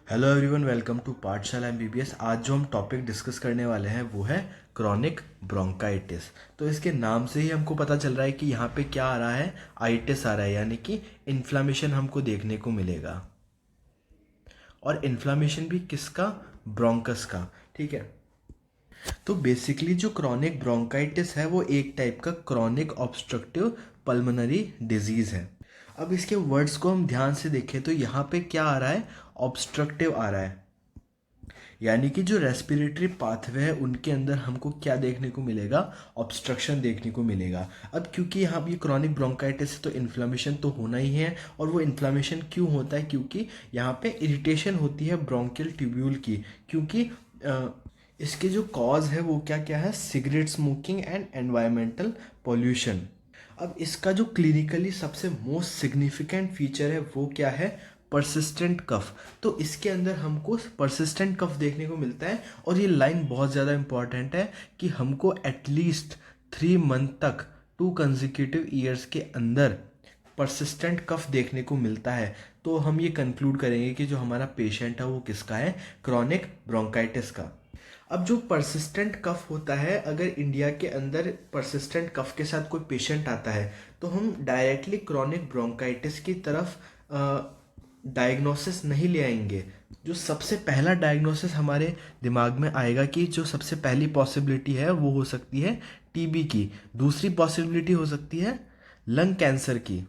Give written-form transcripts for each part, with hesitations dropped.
Hello everyone, welcome to पाठशाला MBBS. आज जो हम टॉपिक डिस्कस करने वाले हैं वो है क्रॉनिक ब्रोंकाइटिस। तो इसके नाम से ही हमको पता चल रहा है कि यहाँ पे क्या आ रहा है, आइटिस आ रहा है, यानी कि इन्फ्लामेशन हमको देखने को मिलेगा। और इन्फ्लामेशन भी किसका? ब्रोंकस का। ठीक है। तो बेसिकली जो क्रॉनिक ब्रोंकाइटिस है वो एक टाइप का क्रॉनिक ऑब्स्ट्रक्टिव पल्मोनरी डिजीज है। अब इसके वर्ड्स को हम ध्यान से देखें तो यहाँ पे क्या आ रहा है? ऑब्स्ट्रक्टिव आ रहा है, यानी कि जो रेस्पिरेटरी पाथवे है उनके अंदर हमको क्या देखने को मिलेगा? ऑब्स्ट्रक्शन देखने को मिलेगा। अब क्योंकि यहाँ ये क्रॉनिक ब्रोंकाइटिस है तो इन्फ्लामेशन तो होना ही है। और वो इन्फ्लामेशन क्यों होता है? क्योंकि यहाँ पे इरिटेशन होती है ब्रोंकियल ट्यूब्यूल की। क्योंकि इसके जो कॉज है वो क्या क्या है? Cigarette smoking and environmental pollution. अब इसका जो क्लिनिकली सबसे मोस्ट सिग्निफिकेंट फीचर है वो क्या है? परसिस्टेंट कफ। तो इसके अंदर हमको परसिस्टेंट कफ देखने को मिलता है। और ये लाइन बहुत ज़्यादा इंपॉर्टेंट है कि हमको एटलीस्ट 3 मंथ तक 2 कंसेक्यूटिव ईयर्स के अंदर परसिस्टेंट कफ देखने को मिलता है। तो हम ये कंक्लूड करेंगे कि जो हमारा पेशेंट है वो किसका है? क्रॉनिक ब्रोंकाइटिस का। अब जो परसिस्टेंट कफ होता है, अगर इंडिया के अंदर परसिस्टेंट कफ के साथ कोई पेशेंट आता है तो हम डायरेक्टली क्रॉनिक ब्रोंकाइटिस की तरफ डायग्नोसिस नहीं ले आएंगे। जो सबसे पहला डायग्नोसिस हमारे दिमाग में आएगा कि जो सबसे पहली पॉसिबिलिटी है वो हो सकती है टीबी की, दूसरी पॉसिबिलिटी हो सकती है लंग कैंसर की।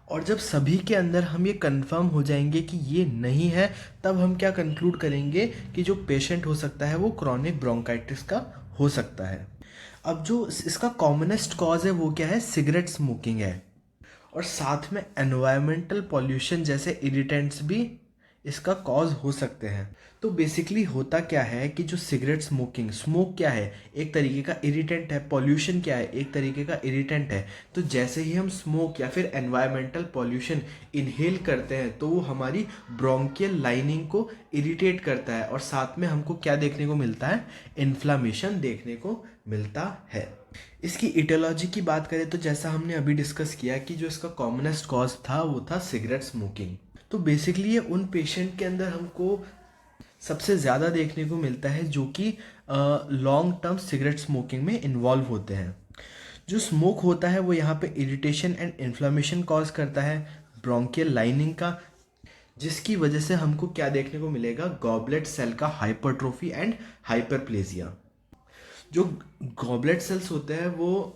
और जब सभी के अंदर हम ये कंफर्म हो जाएंगे कि ये नहीं है, तब हम क्या कंक्लूड करेंगे कि जो पेशेंट हो सकता है वो क्रॉनिक ब्रोंकाइटिस का हो सकता है। अब जो इसका कॉमनेस्ट कॉज है वो क्या है? सिगरेट स्मोकिंग है। और साथ में एनवायरमेंटल पॉल्यूशन जैसे इरिटेंट्स भी इसका कॉज हो सकते हैं। तो बेसिकली होता क्या है कि जो सिगरेट स्मोकिंग, स्मोक क्या है? एक तरीके का इरिटेंट है। पॉल्यूशन क्या है? एक तरीके का इरिटेंट है। तो जैसे ही हम स्मोक या फिर एनवायरमेंटल पॉल्यूशन इनहेल करते हैं तो वो हमारी ब्रोंकियल लाइनिंग को इरिटेट करता है। और साथ में हमको क्या देखने को मिलता है? इन्फ्लामेशन देखने को मिलता है। इसकी इटियोलॉजी की बात करें तो जैसा हमने अभी डिस्कस किया कि जो इसका कॉमनेस्ट कॉज था वो था सिगरेट स्मोकिंग। तो बेसिकली ये उन पेशेंट के अंदर हमको सबसे ज़्यादा देखने को मिलता है जो कि लॉन्ग टर्म सिगरेट स्मोकिंग में इन्वॉल्व होते हैं। जो स्मोक होता है वो यहाँ पे इरिटेशन एंड इन्फ्लामेशन कॉज करता है ब्रोंकियल लाइनिंग का, जिसकी वजह से हमको क्या देखने को मिलेगा? गॉबलेट सेल का हाइपरट्रोफी एंड हाइपरप्लेजिया। जो गॉबलेट सेल्स होते हैं वो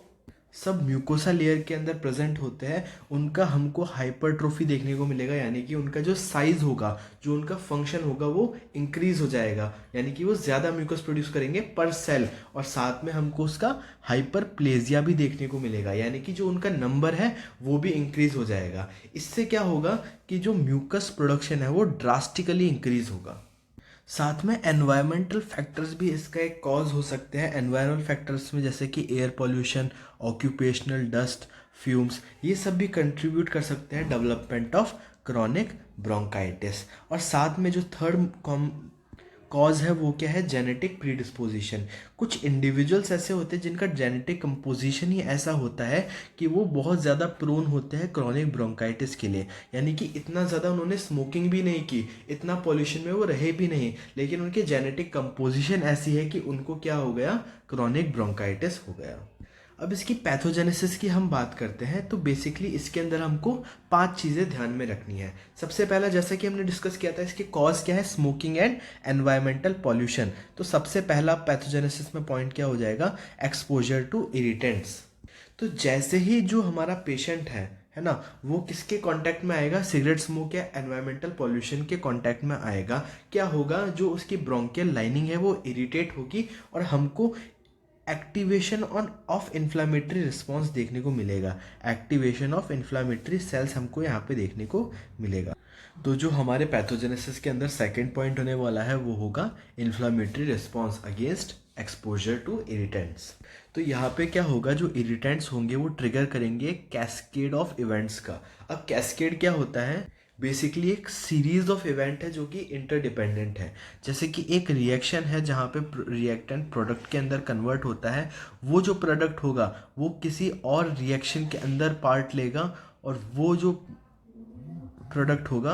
सब म्यूकोसा लेयर के अंदर प्रेजेंट होते हैं। उनका हमको हाइपरट्रोफी देखने को मिलेगा, यानी कि उनका जो साइज होगा, जो उनका फंक्शन होगा वो इंक्रीज हो जाएगा, यानी कि वो ज़्यादा म्यूकस प्रोड्यूस करेंगे पर सेल। और साथ में हमको उसका हाइपरप्लेजिया भी देखने को मिलेगा, यानी कि जो उनका नंबर है वो भी इंक्रीज हो जाएगा। इससे क्या होगा कि जो म्यूकस प्रोडक्शन है वो ड्रास्टिकली इंक्रीज होगा। साथ में एनवायरमेंटल फैक्टर्स भी इसका एक कॉज हो सकते हैं। एनवायरमेंटल फैक्टर्स में जैसे कि air pollution, occupational dust, fumes, ये सब भी कंट्रीब्यूट कर सकते हैं डेवलपमेंट ऑफ क्रॉनिक ब्रोंकाइटिस। और साथ में जो थर्ड कॉज है वो क्या है? Genetic predisposition. कुछ इंडिविजुअल्स ऐसे होते हैं जिनका जेनेटिक कंपोजिशन ही ऐसा होता है कि वो बहुत ज़्यादा प्रोन होते हैं क्रॉनिक ब्रोंकाइटिस के लिए। यानी कि इतना ज़्यादा उन्होंने स्मोकिंग भी नहीं की, इतना पॉल्यूशन में वो रहे भी नहीं, लेकिन उनके जेनेटिक कंपोजिशन ऐसी है कि उनको क्या हो गया? क्रॉनिक ब्रोंकाइटिस हो गया। अब इसकी पैथोजेनेसिस की हम बात करते हैं तो बेसिकली इसके अंदर हमको 5 चीज़ें ध्यान में रखनी है। सबसे पहला, जैसा कि हमने डिस्कस किया था, इसके कॉज क्या है? Smoking and environmental pollution. तो सबसे पहला पैथोजेनेसिस में पॉइंट क्या हो जाएगा? Exposure to irritants. तो जैसे ही जो हमारा पेशेंट है ना, वो किसके कांटेक्ट में आएगा? सिगरेट स्मोक या एनवायरमेंटल पॉल्यूशन के कांटेक्ट में आएगा। क्या होगा? जो उसकी ब्रोंकियल लाइनिंग है वो इरिटेट होगी और हमको activation on off inflammatory response देखने को मिलेगा। एक्टिवेशन ऑफ इन्फ्लामेटरी सेल्स हमको यहाँ पे देखने को मिलेगा। तो जो हमारे पैथोजेनेसिस के अंदर सेकंड पॉइंट होने वाला है वो होगा inflammatory response against exposure to irritants. तो यहाँ पे क्या होगा? जो इरिटेंट्स होंगे वो ट्रिगर करेंगे कैस्केड ऑफ इवेंट्स का। अब कैस्केड क्या होता है? बेसिकली एक सीरीज ऑफ इवेंट है जो कि इंटरडिपेंडेंट है। जैसे कि एक रिएक्शन है जहाँ पे रिएक्टेंट प्रोडक्ट के अंदर कन्वर्ट होता है, वो जो प्रोडक्ट होगा वो किसी और रिएक्शन के अंदर पार्ट लेगा और वो जो प्रोडक्ट होगा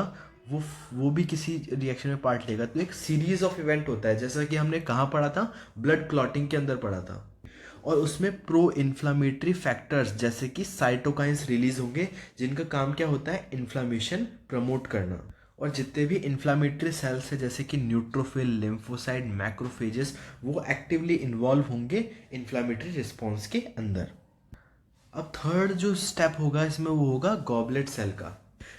वो भी किसी रिएक्शन में पार्ट लेगा। तो एक सीरीज ऑफ इवेंट होता है, जैसा कि हमने कहाँ पढ़ा था, ब्लड क्लॉटिंग के अंदर पढ़ा था। और उसमें प्रो इन्फ्लामेटरी फैक्टर्स जैसे कि साइटोकाइंस रिलीज होंगे, जिनका काम क्या होता है, इन्फ्लामेशन प्रमोट करना। और जितने भी इन्फ्लामेटरी सेल्स हैं जैसे कि न्यूट्रोफिल, लिम्फोसाइट, मैक्रोफेजेस, वो एक्टिवली इन्वॉल्व होंगे इन्फ्लामेटरी रिस्पॉन्स के अंदर। अब थर्ड जो स्टेप होगा इसमें वो होगा गॉबलेट सेल का।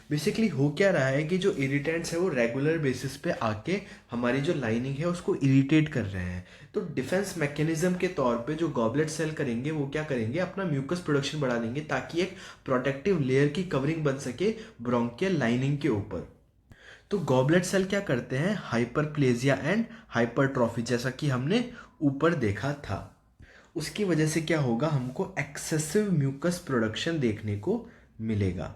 बेसिकली हो क्या रहा है कि जो इरिटेंट्स है वो रेगुलर बेसिस पे आके हमारी जो लाइनिंग है उसको इरिटेट कर रहे हैं। तो डिफेंस मैकेनिज्म के तौर पे जो गॉबलेट सेल करेंगे वो क्या करेंगे, अपना म्यूकस प्रोडक्शन बढ़ा देंगे ताकि एक प्रोटेक्टिव लेयर की कवरिंग बन सके ब्रोंकियल लाइनिंग के ऊपर। तो गॉबलेट सेल क्या करते हैं, हाइपरप्लेजिया एंड हाइपरट्रॉफी, जैसा कि हमने ऊपर देखा था। उसकी वजह से क्या होगा, हमको एक्सेसिव म्यूकस प्रोडक्शन देखने को मिलेगा।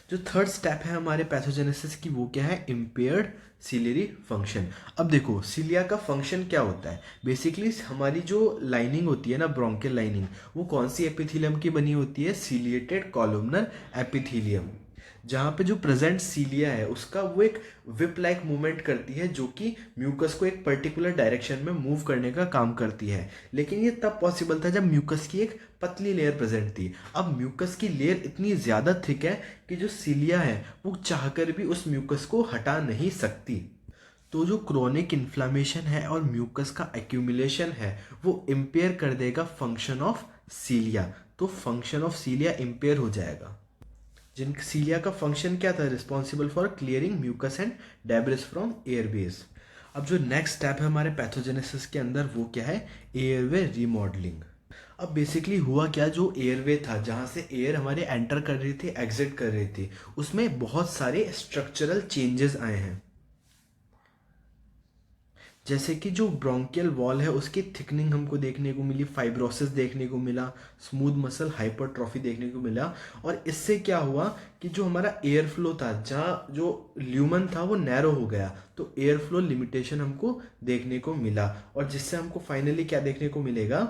जो थर्ड स्टेप है हमारे पैथोजेनेसिस की वो क्या है, इम्पेयर्ड सिलियरी फंक्शन। अब देखो सिलिया का फंक्शन क्या होता है, बेसिकली हमारी जो लाइनिंग होती है ना, ब्रोंकियल लाइनिंग, वो कौन सी एपिथेलियम की बनी होती है, सिलिएटेड कॉलमनर एपिथेलियम। जहाँ पे जो प्रेजेंट सीलिया है उसका वो एक विप लाइक मूवमेंट करती है जो कि म्यूकस को एक पर्टिकुलर डायरेक्शन में मूव करने का काम करती है। लेकिन ये तब पॉसिबल था जब म्यूकस की एक पतली लेयर प्रेजेंट थी। अब म्यूकस की लेयर इतनी ज़्यादा थिक है कि जो सीलिया है वो चाहकर भी उस म्यूकस को हटा नहीं सकती। तो जो क्रोनिक इन्फ्लामेशन है और म्यूकस का एक्यूमुलेशन है वो इम्पेयर कर देगा फंक्शन ऑफ सीलिया। तो फंक्शन ऑफ सीलिया इम्पेयर हो जाएगा। जिन सीलिया का फंक्शन क्या था, responsible for clearing mucus and debris from airways. अब जो नेक्स्ट स्टेप है हमारे पैथोजेनेसिस के अंदर वो क्या है, एयरवे रीमॉडलिंग। अब बेसिकली हुआ क्या, जो एयरवे था जहाँ से एयर हमारे एंटर कर रही थी, एग्जिट कर रही थी, उसमें बहुत सारे स्ट्रक्चरल चेंजेस आए हैं। जैसे कि जो ब्रोंकियल वॉल है उसकी थिकनिंग हमको देखने को मिली, फाइब्रोसिस देखने को मिला, स्मूथ मसल हाइपरट्रॉफी देखने को मिला। और इससे क्या हुआ कि जो हमारा एयर फ्लो था, जहाँ जो ल्यूमन था वो नैरो हो गया, तो एयर फ्लो लिमिटेशन हमको देखने को मिला। और जिससे हमको फाइनली क्या देखने को मिलेगा,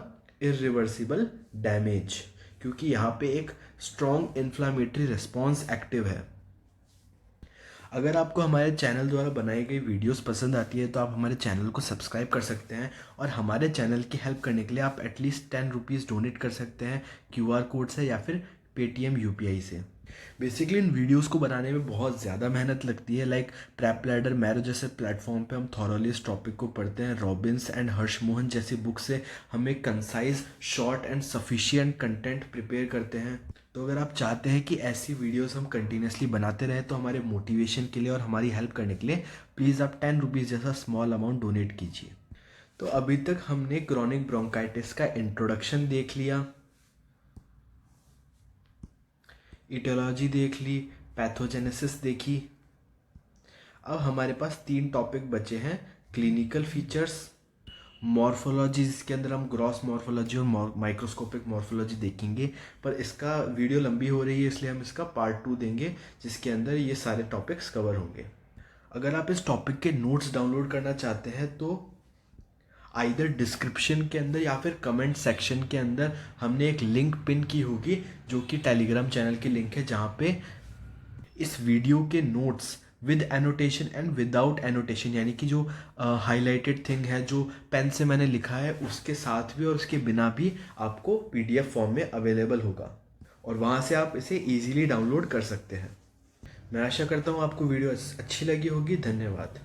इरिवर्सिबल डैमेज, क्योंकि यहाँ पे एक स्ट्रॉन्ग इन्फ्लामेटरी रिस्पॉन्स एक्टिव है। अगर आपको हमारे चैनल द्वारा बनाई गई वीडियोस पसंद आती है तो आप हमारे चैनल को सब्सक्राइब कर सकते हैं। और हमारे चैनल की हेल्प करने के लिए आप एटलीस्ट 10 रुपीज़ डोनेट कर सकते हैं QR कोड से या फिर पेटीएम UPI से। बेसिकली इन वीडियोस को बनाने में बहुत ज़्यादा मेहनत लगती है। लाइक प्रेप लैडर, मैरो जैसे प्लेटफॉर्म पे हम थॉरली इस टॉपिक को पढ़ते हैं। रॉबिन्स एंड हर्षमोहन जैसी बुक से हम एक concise, short and sufficient content prepare करते हैं। तो अगर आप चाहते हैं कि ऐसी वीडियोस हम कंटिन्यूसली बनाते रहें तो हमारे मोटिवेशन के लिए और हमारी हेल्प करने के लिए प्लीज़ आप 10 रुपीज़ जैसा स्मॉल अमाउंट डोनेट कीजिए। तो अभी तक हमने क्रॉनिक ब्रोंकाइटिस का इंट्रोडक्शन देख लिया, इटियोलॉजी देख ली, पैथोजेनेसिस देखी। अब हमारे पास 3 टॉपिक बचे हैं, क्लिनिकल फीचर्स, मॉर्फोलॉजी, जिसके अंदर हम ग्रॉस मॉर्फोलॉजी और माइक्रोस्कोपिक मॉर्फोलॉजी देखेंगे। पर इसका वीडियो लंबी हो रही है इसलिए हम इसका पार्ट 2 देंगे जिसके अंदर ये सारे टॉपिक्स कवर होंगे। अगर आप इस टॉपिक के नोट्स डाउनलोड करना चाहते हैं तो आइदर डिस्क्रिप्शन के अंदर या फिर कमेंट सेक्शन के अंदर हमने एक लिंक पिन की होगी जो कि टेलीग्राम चैनल की लिंक है, जहाँ पे इस वीडियो के notes with annotation and without annotation, यानी कि जो हाईलाइटेड थिंग है जो पेन से मैंने लिखा है उसके साथ भी और उसके बिना भी आपको PDF फॉर्म में अवेलेबल होगा और वहाँ से आप इसे ईजिली डाउनलोड कर सकते हैं। मैं आशा करता हूँ आपको वीडियो अच्छी लगी होगी। धन्यवाद।